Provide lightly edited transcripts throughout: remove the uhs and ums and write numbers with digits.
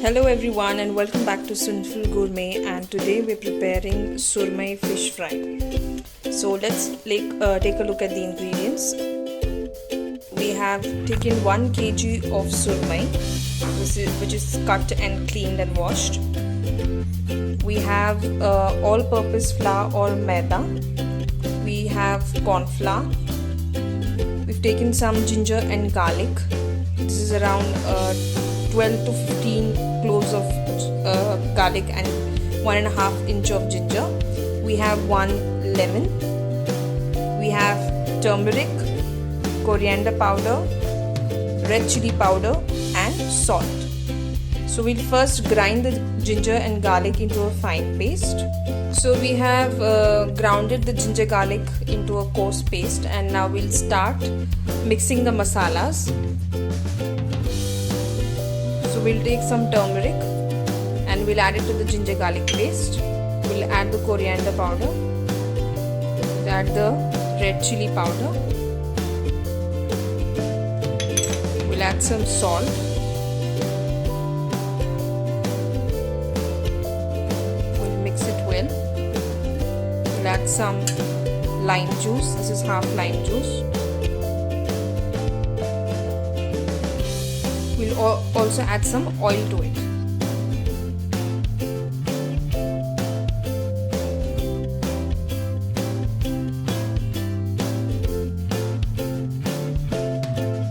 Hello everyone and welcome back to Sinful Gourmet, and today we're preparing Surmai fish fry. So let's take a look at the ingredients. We have taken 1 kg of surmai, which is cut and cleaned and washed. We have all-purpose flour or maida. We have corn flour. We've taken some ginger and garlic. This is around 12 to 15 cloves of garlic and 1.5 inch of ginger. We have 1 lemon. We have turmeric, coriander powder, red chili powder and salt. So we'll first grind the ginger and garlic into a fine paste. So we have grounded the ginger garlic into a coarse paste, and now we'll start mixing the masalas. So we'll take some turmeric and we'll add it to the ginger garlic paste. We'll add the coriander powder. We'll add the red chili powder. We'll add some salt. We'll mix it well. We'll add some lime juice. This is half lime juice. We'll also add some oil to it.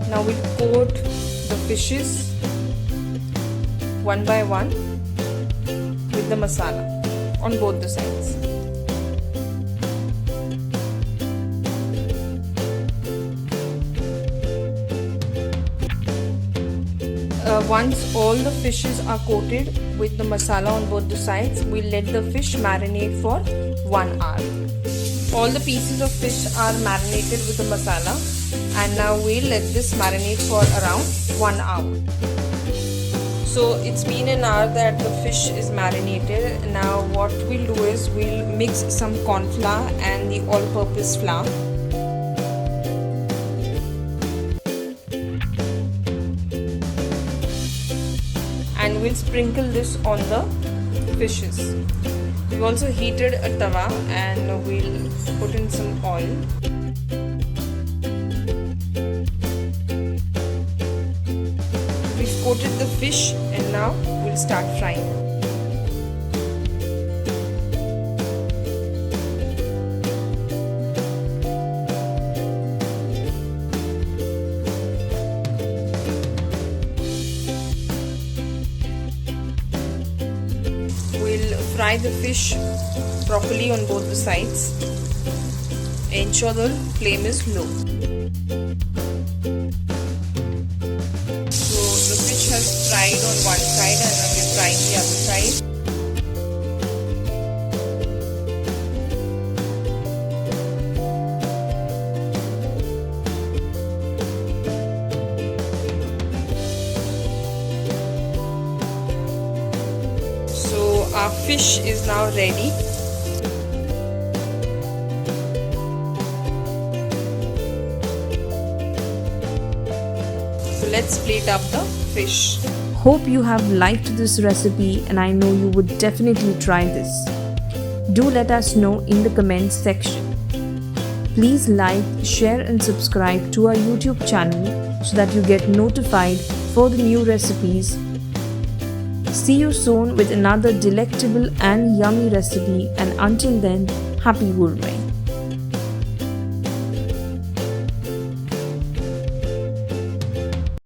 Now we'll coat the fishes one by one with the masala on both the sides. Once all the fishes are coated with the masala on both the sides, we'll let the fish marinate for 1 hour. All the pieces of fish are marinated with the masala, and now we'll let this marinate for around 1 hour. So it's been an hour that the fish is marinated. Now what we'll do is we'll mix some corn flour and the all-purpose flour. And we'll sprinkle this on the fishes. We've also heated a tawa and we'll put in some oil. We've coated the fish and now we'll start frying. We'll fry the fish properly on both the sides. Ensure the flame is low. So the fish has fried on one side and now we're frying the other side. Our fish is now ready. So let's plate up the fish. Hope you have liked this recipe, and I know you would definitely try this. Do let us know in the comments section. Please like, share and subscribe to our YouTube channel so that you get notified for the new recipes. See you soon with another delectable and yummy recipe, and until then, happy gourmet.